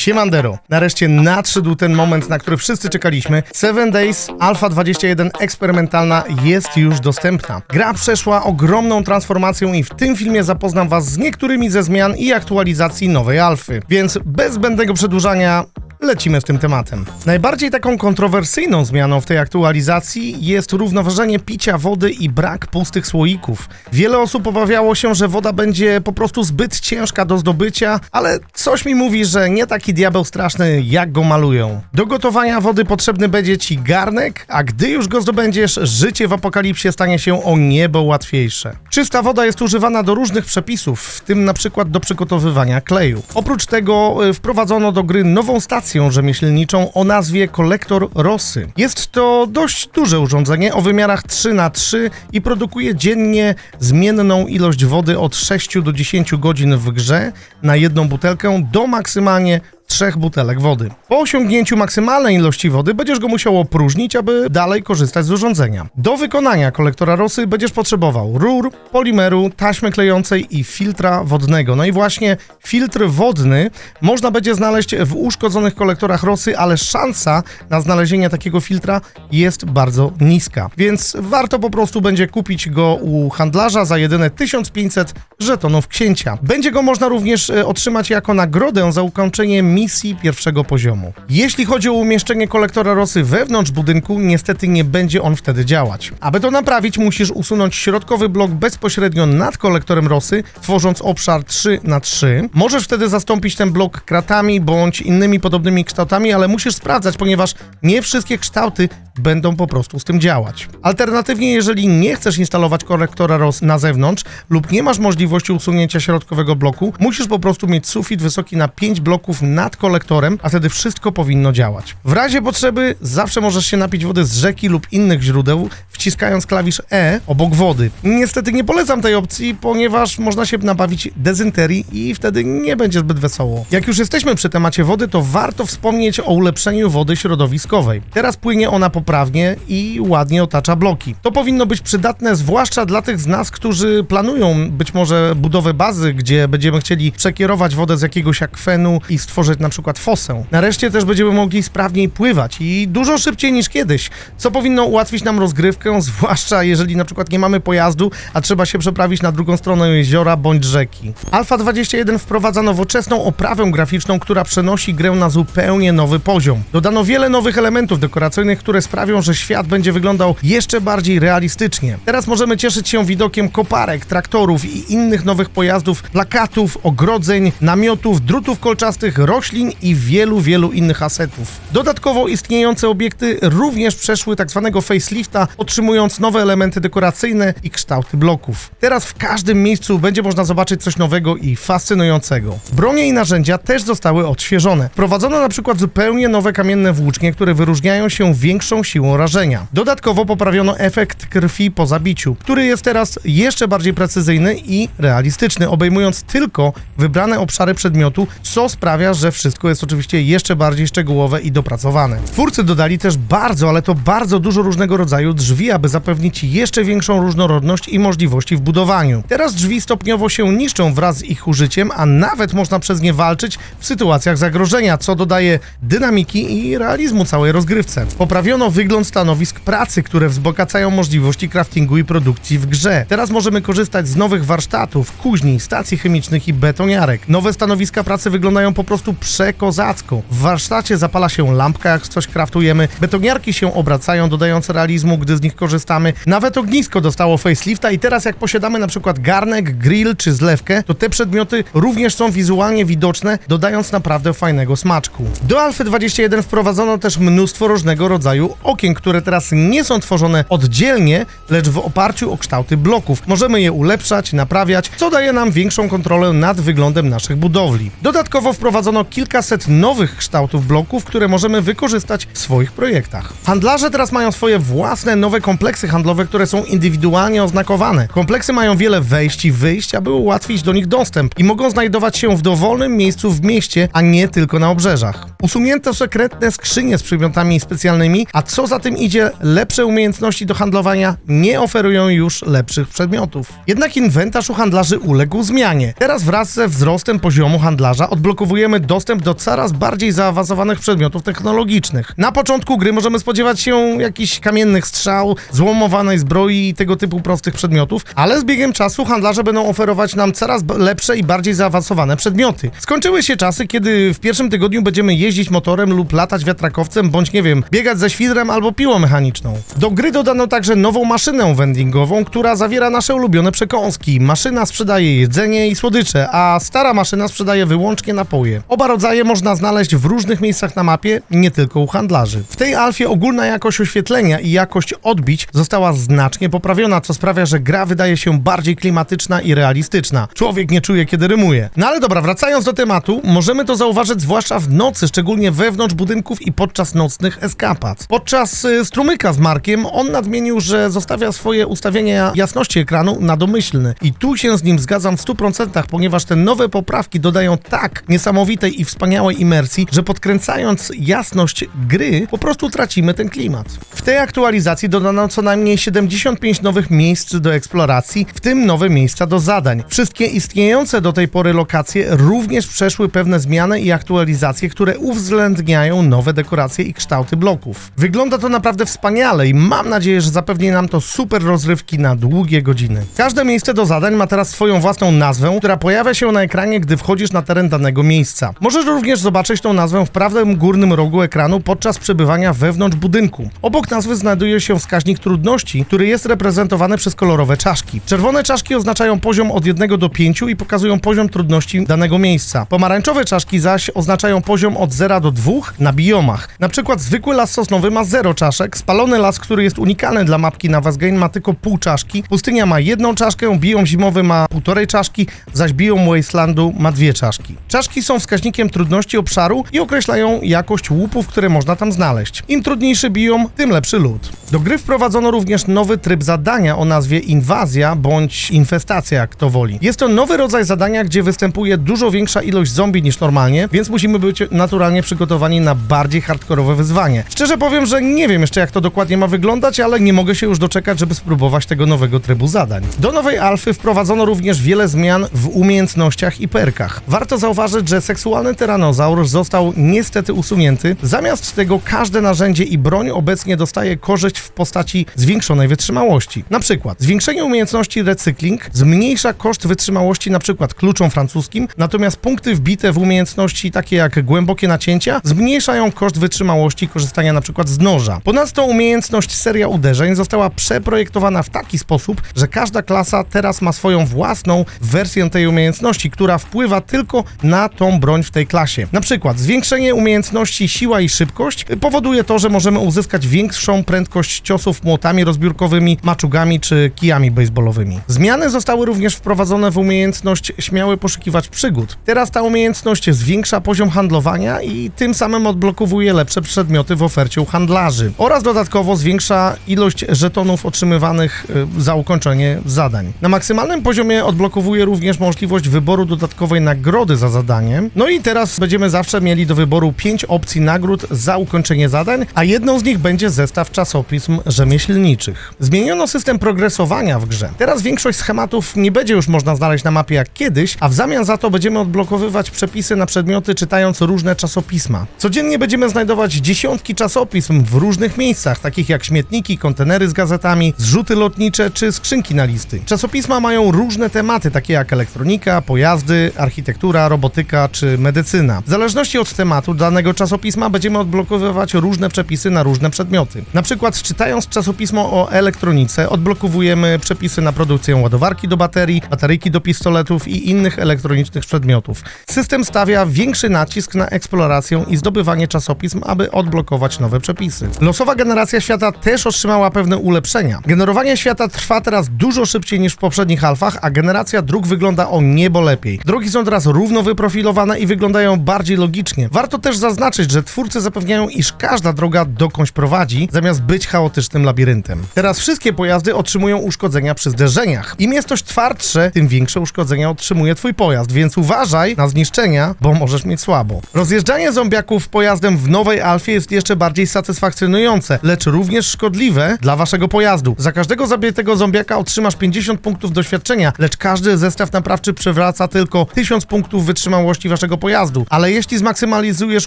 Siemandero, nareszcie nadszedł ten moment, na który wszyscy czekaliśmy. 7 Days Alpha 21 eksperymentalna jest już dostępna. Gra przeszła ogromną transformację i w tym filmie zapoznam was z niektórymi ze zmian i aktualizacji nowej alfy. Więc bez zbędnego przedłużania lecimy z tym tematem. Najbardziej taką kontrowersyjną zmianą w tej aktualizacji jest równoważenie picia wody i brak pustych słoików. Wiele osób obawiało się, że woda będzie po prostu zbyt ciężka do zdobycia, ale coś mi mówi, że nie taki diabeł straszny, jak go malują. Do gotowania wody potrzebny będzie ci garnek, a gdy już go zdobędziesz, życie w apokalipsie stanie się o niebo łatwiejsze. Czysta woda jest używana do różnych przepisów, w tym na przykład do przygotowywania kleju. Oprócz tego wprowadzono do gry nową stację rzemieślniczą o nazwie kolektor Rossy. Jest to dość duże urządzenie o wymiarach 3x3 i produkuje dziennie zmienną ilość wody od 6 do 10 godzin w grze na jedną butelkę do maksymalnie 3 butelek wody. Po osiągnięciu maksymalnej ilości wody będziesz go musiał opróżnić, aby dalej korzystać z urządzenia. Do wykonania kolektora Rossy będziesz potrzebował rur, polimeru, taśmy klejącej i filtra wodnego. No i właśnie filtr wodny można będzie znaleźć w uszkodzonych kolektorach Rossy, ale szansa na znalezienie takiego filtra jest bardzo niska. Więc warto po prostu będzie kupić go u handlarza za jedyne 1500 żetonów księcia. Będzie go można również otrzymać jako nagrodę za ukończenie misji pierwszego poziomu. Jeśli chodzi o umieszczenie kolektora Rossy wewnątrz budynku, niestety nie będzie on wtedy działać. Aby to naprawić, musisz usunąć środkowy blok bezpośrednio nad kolektorem Rossy, tworząc obszar 3x3. Możesz wtedy zastąpić ten blok kratami bądź innymi podobnymi kształtami, ale musisz sprawdzać, ponieważ nie wszystkie kształty będą po prostu z tym działać. Alternatywnie, jeżeli nie chcesz instalować kolektora Rossy na zewnątrz lub nie masz możliwości usunięcia środkowego bloku, musisz po prostu mieć sufit wysoki na 5 bloków nad kolektorem, a wtedy wszystko powinno działać. W razie potrzeby zawsze możesz się napić wody z rzeki lub innych źródeł, wciskając klawisz E obok wody. Niestety nie polecam tej opcji, ponieważ można się nabawić dezynterii i wtedy nie będzie zbyt wesoło. Jak już jesteśmy przy temacie wody, to warto wspomnieć o ulepszeniu wody środowiskowej. Teraz płynie ona poprawnie i ładnie otacza bloki. To powinno być przydatne zwłaszcza dla tych z nas, którzy planują być może budowę bazy, gdzie będziemy chcieli przekierować wodę z jakiegoś akwenu i stworzyć na przykład fosę. Nareszcie też będziemy mogli sprawniej pływać i dużo szybciej niż kiedyś, co powinno ułatwić nam rozgrywkę, zwłaszcza jeżeli na przykład nie mamy pojazdu, a trzeba się przeprawić na drugą stronę jeziora bądź rzeki. Alpha 21 wprowadza nowoczesną oprawę graficzną, która przenosi grę na zupełnie nowy poziom. Dodano wiele nowych elementów dekoracyjnych, które sprawią, że świat będzie wyglądał jeszcze bardziej realistycznie. Teraz możemy cieszyć się widokiem koparek, traktorów i innych nowych pojazdów, plakatów, ogrodzeń, namiotów, drutów kolczastych, roślin i wielu innych asetów. Dodatkowo istniejące obiekty również przeszły tzw. facelifta, otrzymując nowe elementy dekoracyjne i kształty bloków. Teraz w każdym miejscu będzie można zobaczyć coś nowego i fascynującego. Bronie i narzędzia też zostały odświeżone. Wprowadzono na przykład zupełnie nowe kamienne włócznie, które wyróżniają się większą siłą rażenia. Dodatkowo poprawiono efekt krwi po zabiciu, który jest teraz jeszcze bardziej precyzyjny i realistyczny, obejmując tylko wybrane obszary przedmiotu, co sprawia, że wszystko jest oczywiście jeszcze bardziej szczegółowe i dopracowane. Twórcy dodali też bardzo dużo różnego rodzaju drzwi, aby zapewnić jeszcze większą różnorodność i możliwości w budowaniu. Teraz drzwi stopniowo się niszczą wraz z ich użyciem, a nawet można przez nie walczyć w sytuacjach zagrożenia, co dodaje dynamiki i realizmu całej rozgrywce. Poprawiono wygląd stanowisk pracy, które wzbogacają możliwości craftingu i produkcji w grze. Teraz możemy korzystać z nowych warsztatów, kuźni, stacji chemicznych i betoniarek. Nowe stanowiska pracy wyglądają po prostu przekozacko. W warsztacie zapala się lampka, jak coś craftujemy, betoniarki się obracają, dodając realizmu, gdy z nich korzystamy. Nawet ognisko dostało facelifta i teraz jak posiadamy na przykład garnek, grill czy zlewkę, to te przedmioty również są wizualnie widoczne, dodając naprawdę fajnego smaczku. Do Alphy 21 wprowadzono też mnóstwo różnego rodzaju okien, które teraz nie są tworzone oddzielnie, lecz w oparciu o kształty bloków. Możemy je ulepszać, naprawiać, co daje nam większą kontrolę nad wyglądem naszych budowli. Dodatkowo wprowadzono kilkaset nowych kształtów bloków, które możemy wykorzystać w swoich projektach. Handlarze teraz mają swoje własne nowe kompleksy handlowe, które są indywidualnie oznakowane. Kompleksy mają wiele wejść i wyjść, aby ułatwić do nich dostęp i mogą znajdować się w dowolnym miejscu w mieście, a nie tylko na obrzeżach. Usunięto sekretne skrzynie z przedmiotami specjalnymi, a co za tym idzie, lepsze umiejętności do handlowania nie oferują już lepszych przedmiotów. Jednak inwentarz u handlarzy uległ zmianie. Teraz wraz ze wzrostem poziomu handlarza odblokowujemy dostęp dostęp do coraz bardziej zaawansowanych przedmiotów technologicznych. Na początku gry możemy spodziewać się jakichś kamiennych strzał, złomowanej zbroi i tego typu prostych przedmiotów, ale z biegiem czasu handlarze będą oferować nam coraz lepsze i bardziej zaawansowane przedmioty. Skończyły się czasy, kiedy w pierwszym tygodniu będziemy jeździć motorem lub latać wiatrakowcem, bądź nie wiem, biegać ze świdrem albo piłą mechaniczną. Do gry dodano także nową maszynę vendingową, która zawiera nasze ulubione przekąski. Maszyna sprzedaje jedzenie i słodycze, a stara maszyna sprzedaje wyłącznie napoje. Oba rodzaje można znaleźć w różnych miejscach na mapie, nie tylko u handlarzy. W tej alfie ogólna jakość oświetlenia i jakość odbić została znacznie poprawiona, co sprawia, że gra wydaje się bardziej klimatyczna i realistyczna. Człowiek nie czuje, kiedy rymuje. No ale dobra, wracając do tematu, możemy to zauważyć zwłaszcza w nocy, szczególnie wewnątrz budynków i podczas nocnych eskapad. Podczas strumyka z Markiem on nadmienił, że zostawia swoje ustawienia jasności ekranu na domyślny. I tu się z nim zgadzam w 100%, ponieważ te nowe poprawki dodają tak niesamowitej i wspaniałej imersji, że podkręcając jasność gry, po prostu tracimy ten klimat. W tej aktualizacji dodano co najmniej 75 nowych miejsc do eksploracji, w tym nowe miejsca do zadań. Wszystkie istniejące do tej pory lokacje również przeszły pewne zmiany i aktualizacje, które uwzględniają nowe dekoracje i kształty bloków. Wygląda to naprawdę wspaniale i mam nadzieję, że zapewni nam to super rozrywki na długie godziny. Każde miejsce do zadań ma teraz swoją własną nazwę, która pojawia się na ekranie, gdy wchodzisz na teren danego miejsca. Możesz również zobaczyć tą nazwę w prawym górnym rogu ekranu podczas przebywania wewnątrz budynku. Obok nazwy znajduje się wskaźnik trudności, który jest reprezentowany przez kolorowe czaszki. Czerwone czaszki oznaczają poziom od 1 do 5 i pokazują poziom trudności danego miejsca. Pomarańczowe czaszki zaś oznaczają poziom od 0 do 2 na biomach. Na przykład zwykły las sosnowy ma 0 czaszek, spalony las, który jest unikalny dla mapki Navasgain, ma tylko pół czaszki, pustynia ma 1 czaszkę, biom zimowy ma 1,5 czaszki, zaś biom Wastelandu ma 2 czaszki. Czaszki są wskaźnikiem trudności obszaru i określają jakość łupów, które można tam znaleźć. Im trudniejszy biom, tym lepszy lód. Do gry wprowadzono również nowy tryb zadania o nazwie inwazja bądź infestacja, jak to woli. Jest to nowy rodzaj zadania, gdzie występuje dużo większa ilość zombie niż normalnie, więc musimy być naturalnie przygotowani na bardziej hardkorowe wyzwanie. Szczerze powiem, że nie wiem jeszcze jak to dokładnie ma wyglądać, ale nie mogę się już doczekać, żeby spróbować tego nowego trybu zadań. Do nowej alfy wprowadzono również wiele zmian w umiejętnościach i perkach. Warto zauważyć, że seksualny tyranozaur został niestety usunięty. Zamiast tego każde narzędzie i broń obecnie dostaje korzyść w postaci zwiększonej wytrzymałości. Na przykład zwiększenie umiejętności recykling zmniejsza koszt wytrzymałości na przykład kluczom francuskim, natomiast punkty wbite w umiejętności takie jak głębokie nacięcia zmniejszają koszt wytrzymałości korzystania na przykład z noża. Ponadto umiejętność seria uderzeń została przeprojektowana w taki sposób, że każda klasa teraz ma swoją własną wersję tej umiejętności, która wpływa tylko na tą broń w tej klasie. Na przykład zwiększenie umiejętności siła i szybkość powoduje to, że możemy uzyskać większą prędkość ciosów młotami rozbiórkowymi, maczugami czy kijami baseballowymi. Zmiany zostały również wprowadzone w umiejętność śmiały poszukiwacz przygód. Teraz ta umiejętność zwiększa poziom handlowania i tym samym odblokowuje lepsze przedmioty w ofercie u handlarzy oraz dodatkowo zwiększa ilość żetonów otrzymywanych za ukończenie zadań. Na maksymalnym poziomie odblokowuje również możliwość wyboru dodatkowej nagrody za zadanie. No i teraz będziemy zawsze mieli do wyboru 5 opcji nagród za ukończenie zadań, a jedną z nich będzie zestaw czasopism rzemieślniczych. Zmieniono system progresowania w grze. Teraz większość schematów nie będzie już można znaleźć na mapie jak kiedyś, a w zamian za to będziemy odblokowywać przepisy na przedmioty czytając różne czasopisma. Codziennie będziemy znajdować dziesiątki czasopism w różnych miejscach, takich jak śmietniki, kontenery z gazetami, zrzuty lotnicze czy skrzynki na listy. Czasopisma mają różne tematy, takie jak elektronika, pojazdy, architektura, robotyka czy medycyna. W zależności od tematu danego czasopisma będziemy odblokowywać różne przepisy na różne przedmioty. Na przykład czytając czasopismo o elektronice odblokowujemy przepisy na produkcję ładowarki do baterii, bateryjki do pistoletów i innych elektronicznych przedmiotów. System stawia większy nacisk na eksplorację i zdobywanie czasopism, aby odblokować nowe przepisy. Losowa generacja świata też otrzymała pewne ulepszenia. Generowanie świata trwa teraz dużo szybciej niż w poprzednich alfach, a generacja dróg wygląda o niebo lepiej. Drogi są teraz równo wyprofilowane i wyglądają bardziej logicznie. Warto też zaznaczyć, że twórcy zapewniają, iż każda droga dokądś prowadzi, zamiast być chaotycznym labiryntem. Teraz wszystkie pojazdy otrzymują uszkodzenia przy zderzeniach. Im jest coś twardsze, tym większe uszkodzenia otrzymuje twój pojazd, więc uważaj na zniszczenia, bo możesz mieć słabo. Rozjeżdżanie zombiaków pojazdem w nowej alfie jest jeszcze bardziej satysfakcjonujące, lecz również szkodliwe dla waszego pojazdu. Za każdego zabitego zombiaka otrzymasz 50 punktów doświadczenia, lecz każdy zestaw naprawczy przywraca tylko 1000 punktów wytrzymałości waszego pojazdu. pojazdu, ale jeśli zmaksymalizujesz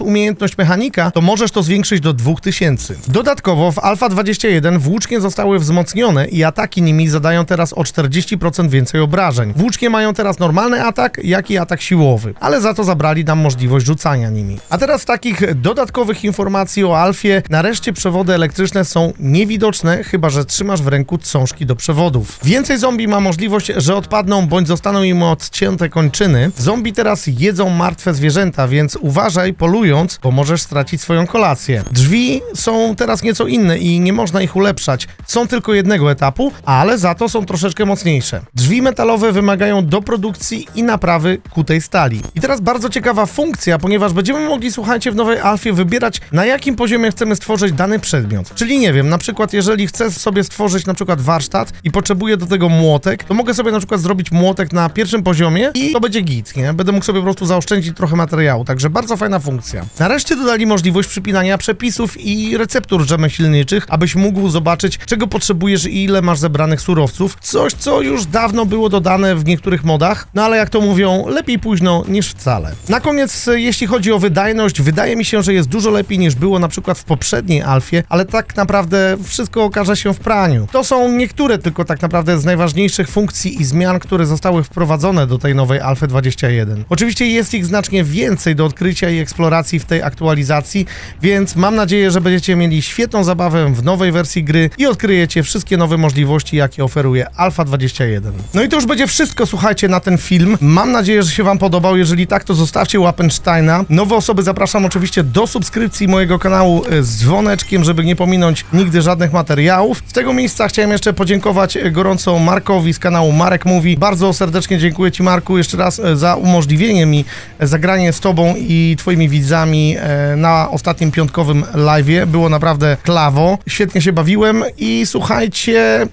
umiejętność mechanika, to możesz to zwiększyć do 2000. Dodatkowo w Alpha 21 włócznie zostały wzmocnione i ataki nimi zadają teraz o 40% więcej obrażeń. Włócznie mają teraz normalny atak, jak i atak siłowy, ale za to zabrali nam możliwość rzucania nimi. A teraz z takich dodatkowych informacji o Alfie, nareszcie przewody elektryczne są niewidoczne, chyba że trzymasz w ręku cążki do przewodów. Więcej zombie ma możliwość, że odpadną bądź zostaną im odcięte kończyny. Zombie teraz jedzą martwe zwierzęta, więc uważaj polując, bo możesz stracić swoją kolację. Drzwi są teraz nieco inne i nie można ich ulepszać. Są tylko jednego etapu, ale za to są troszeczkę mocniejsze. Drzwi metalowe wymagają doprodukcji i naprawy kutej stali. I teraz bardzo ciekawa funkcja, ponieważ będziemy mogli, słuchajcie, w nowej Alfie wybierać, na jakim poziomie chcemy stworzyć dany przedmiot. Czyli nie wiem, na przykład jeżeli chcę sobie stworzyć na przykład warsztat i potrzebuję do tego młotek, to mogę sobie na przykład zrobić młotek na pierwszym poziomie i to będzie git, nie? Będę mógł sobie po prostu zaoszczędzić trochę materiału, także bardzo fajna funkcja. Nareszcie dodali możliwość przypinania przepisów i receptur rzemieślniczych, abyś mógł zobaczyć, czego potrzebujesz i ile masz zebranych surowców. Coś, co już dawno było dodane w niektórych modach, no ale jak to mówią, lepiej późno niż wcale. Na koniec, jeśli chodzi o wydajność, wydaje mi się, że jest dużo lepiej niż było na przykład w poprzedniej Alfie, ale tak naprawdę wszystko okaże się w praniu. To są niektóre tylko tak naprawdę z najważniejszych funkcji i zmian, które zostały wprowadzone do tej nowej Alfy 21. Oczywiście jest ich znacznie więcej do odkrycia i eksploracji w tej aktualizacji, więc mam nadzieję, że będziecie mieli świetną zabawę w nowej wersji gry i odkryjecie wszystkie nowe możliwości, jakie oferuje Alpha 21. No i to już będzie wszystko, słuchajcie, na ten film. Mam nadzieję, że się wam podobał. Jeżeli tak, to zostawcie Łappensteina. Nowe osoby zapraszam oczywiście do subskrypcji mojego kanału z dzwoneczkiem, żeby nie pominąć nigdy żadnych materiałów. Z tego miejsca chciałem jeszcze podziękować gorąco Markowi z kanału Marek Mówi. Bardzo serdecznie dziękuję ci, Marku, jeszcze raz za umożliwienie mi zagranie z tobą i twoimi widzami na ostatnim piątkowym live'ie. Było naprawdę klawo. Świetnie się bawiłem i słuchajcie,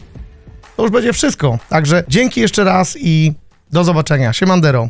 to już będzie wszystko. Także dzięki jeszcze raz i do zobaczenia. Siemandero.